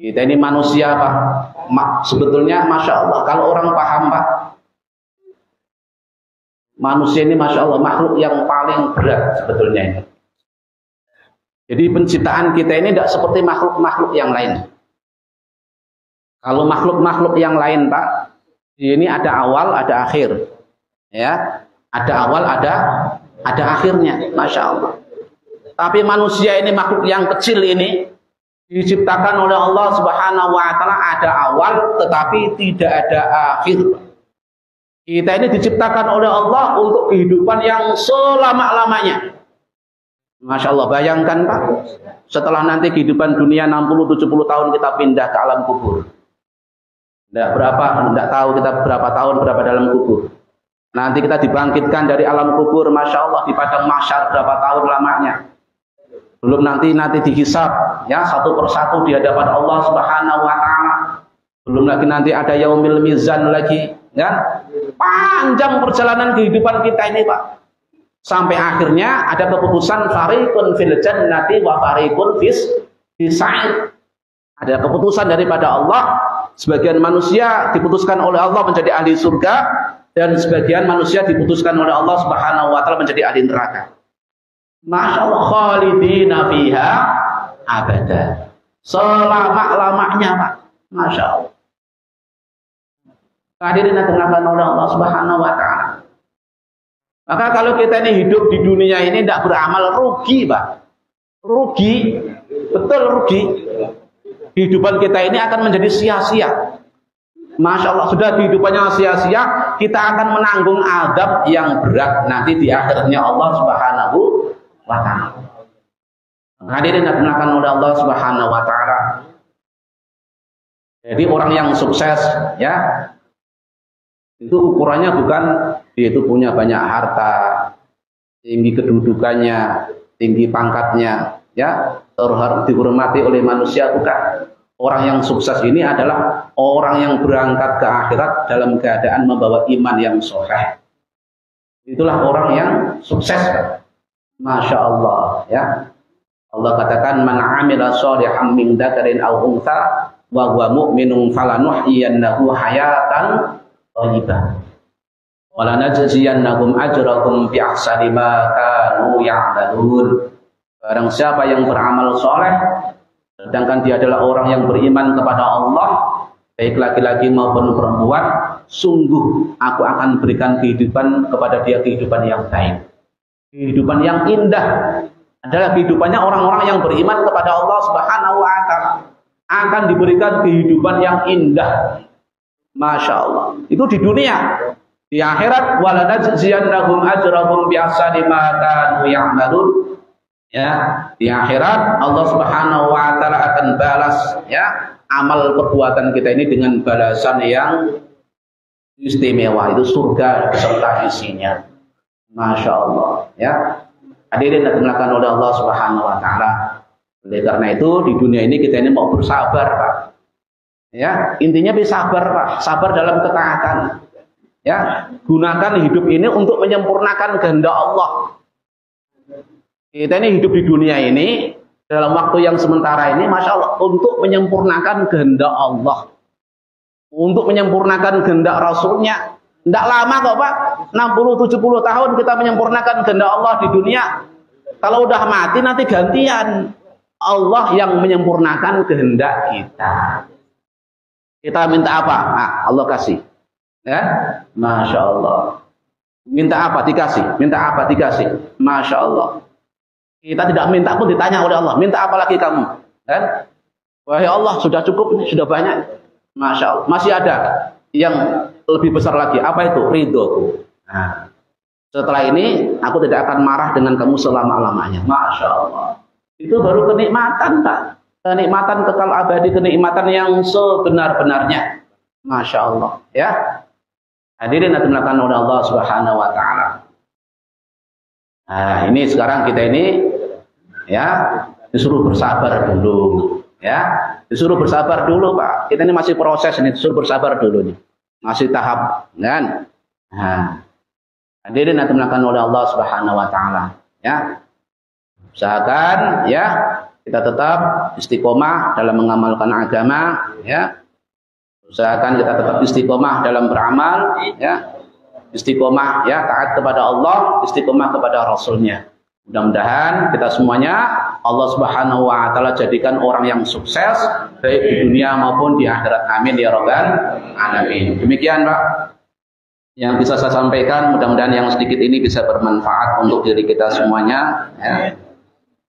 Kita ini manusia Pak. Sebetulnya Masya Allah, kalau orang paham Pak, manusia ini Masya Allah makhluk yang paling berat sebetulnya ini. Jadi penciptaan kita ini tidak seperti makhluk-makhluk yang lain. Kalau makhluk-makhluk yang lain Pak, ini ada awal, ada akhir. Ya, ada awal, ada akhirnya, Masya Allah. Tapi manusia ini makhluk yang kecil ini diciptakan oleh Allah Subhanahu wa taala, ada awal tetapi tidak ada akhir. Kita ini diciptakan oleh Allah untuk kehidupan yang selama-lamanya. Masya Allah, bayangkan Pak, setelah nanti kehidupan dunia 60-70 tahun kita pindah ke alam kubur. Tidak tahu kita berapa tahun berapa dalam kubur. Nanti kita dibangkitkan dari alam kubur, Masya Allah, di padang mahsyar berapa tahun lamanya. Belum nanti dihisab ya satu persatu di hadapan Allah Subhanahu wa taala. Belum lagi nanti ada yaumil mizan lagi, ya. Panjang perjalanan kehidupan kita ini, Pak. Sampai akhirnya ada keputusan fariqun fil jannati wa fariqun fis sa'id. Ada keputusan daripada Allah, sebagian manusia diputuskan oleh Allah menjadi ahli surga dan sebagian manusia diputuskan oleh Allah Subhanahu wa taala menjadi ahli neraka. Masya Allah, khalidina fiha abada. Selama-lamanya Pak. Masya Allah. Hadirin yang dimuliakan oleh Allah Subhanahu wa taala. Maka kalau kita ini hidup di dunia ini tidak beramal, rugi Pak. Rugi. Betul rugi. Kehidupan kita ini akan menjadi sia-sia. Masya Allah, sudah kehidupannya sia-sia, kita akan menanggung azab yang berat nanti di akhirnya Allah Subhanahu wa ta'ala. Hadirin yang dimuliakan oleh Allah Subhanahu wa ta'ala. Jadi orang yang sukses ya, itu ukurannya bukan dia itu punya banyak harta, tinggi kedudukannya, tinggi pangkatnya, ya, dihormati oleh manusia, bukan. Orang yang sukses ini adalah orang yang berangkat ke akhirat dalam keadaan membawa iman yang sahih. Itulah orang yang sukses. Masya Allah, ya. Allah katakan man 'amila shalihan min dzakarin aw untha wa huwa mu'minun falanuhyiyannahu hayatan thayyibah wa lanajziyannahum ajrahum bi ahsani ma kanu ya'malun. Barang siapa yang beramal soleh sedangkan dia adalah orang yang beriman kepada Allah, baik laki-laki maupun perempuan, sungguh aku akan berikan kehidupan kepada dia, kehidupan yang baik, kehidupan yang indah. Adalah kehidupannya orang-orang yang beriman kepada Allah Subhanahu wa ta'ala, akan diberikan kehidupan yang indah. Masya Allah. Itu di dunia. Di akhirat, walanajziyannahum ajrahum bi ahsani ma kanu ya'malun. Ya, di akhirat Allah Subhanahu wa ta'ala akan balas ya amal perbuatan kita ini dengan balasan yang istimewa, itu surga beserta isinya. Masya Allah, ya. Hadirin yang dimuliakan oleh Allah Subhanahu wa ta'ala. Oleh karena itu di dunia ini kita ini mau bersabar, Pak. Ya, intinya bersabar, Pak. Sabar dalam ketaatan. Ya, gunakan hidup ini untuk menyempurnakan kehendak Allah. Kita ini hidup di dunia ini dalam waktu yang sementara ini, Masya Allah, untuk menyempurnakan kehendak Allah, untuk menyempurnakan kehendak Rasulnya. Tidak lama kok Pak, 60-70 tahun kita menyempurnakan kehendak Allah di dunia. Kalau udah mati nanti gantian, Allah yang menyempurnakan kehendak kita. Kita minta apa? Nah, Allah kasih. Ya, Masya Allah. Minta apa dikasih, minta apa dikasih. Masya Allah. Kita tidak minta pun ditanya oleh Allah, minta apa lagi kamu? Kan? Wahai Allah, sudah cukup, sudah banyak. Masya Allah. Masih ada yang lebih besar lagi. Apa itu? Ridhoku. Nah, setelah ini aku tidak akan marah dengan kamu selama-lamanya. Masya Allah. Itu baru kenikmatan, Pak. Kenikmatan kekal abadi, kenikmatan yang sebenar-benarnya. Masya Allah. Ya. Hadirin yang dimuliakan oleh Allah Subhanahu wa ta'ala. Nah, ini sekarang kita ini ya disuruh bersabar dulu, ya. Disuruh bersabar dulu, Pak. Kita ini masih proses ini, disuruh bersabar dulu nih. Masih tahap, kan? Nah, hadirin yang dimuliakan oleh Allah Subhanahu wa ta'ala, ya. Usahakan ya kita tetap istiqomah dalam mengamalkan agama, ya. Usahakan kita tetap istiqomah dalam beramal, ya. Istiqomah, ya, taat kepada Allah, istiqomah kepada Rasulnya. Mudah-mudahan kita semuanya Allah Subhanahu wa taala jadikan orang yang sukses baik di dunia maupun di akhirat. Amin ya rabbal alamin. Demikian, Pak, yang bisa saya sampaikan. Mudah-mudahan yang sedikit ini bisa bermanfaat untuk diri kita semuanya, ya.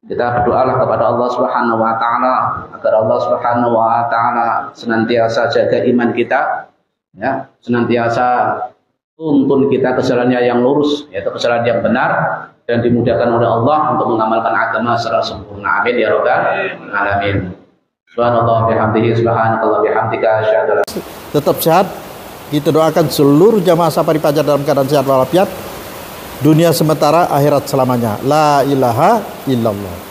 Kita berdoalah kepada Allah Subhanahu wa taala agar Allah Subhanahu wa taala senantiasa jaga iman kita, ya, senantiasa tuntun kita ke jalannya yang lurus, yaitu ke jalan yang benar, dan dimudahkan oleh Allah untuk mengamalkan agama secara sempurna. Amin ya rabbal alamin. Subhanallah bihamdihi, subhanakallah bihamdika, asyhadu an la ilaha illa anta. Tetap sehat. Kita doakan seluruh jamaah Safari Fajar dalam keadaan sehat walafiat. Dunia sementara, akhirat selamanya. La ilaha illallah.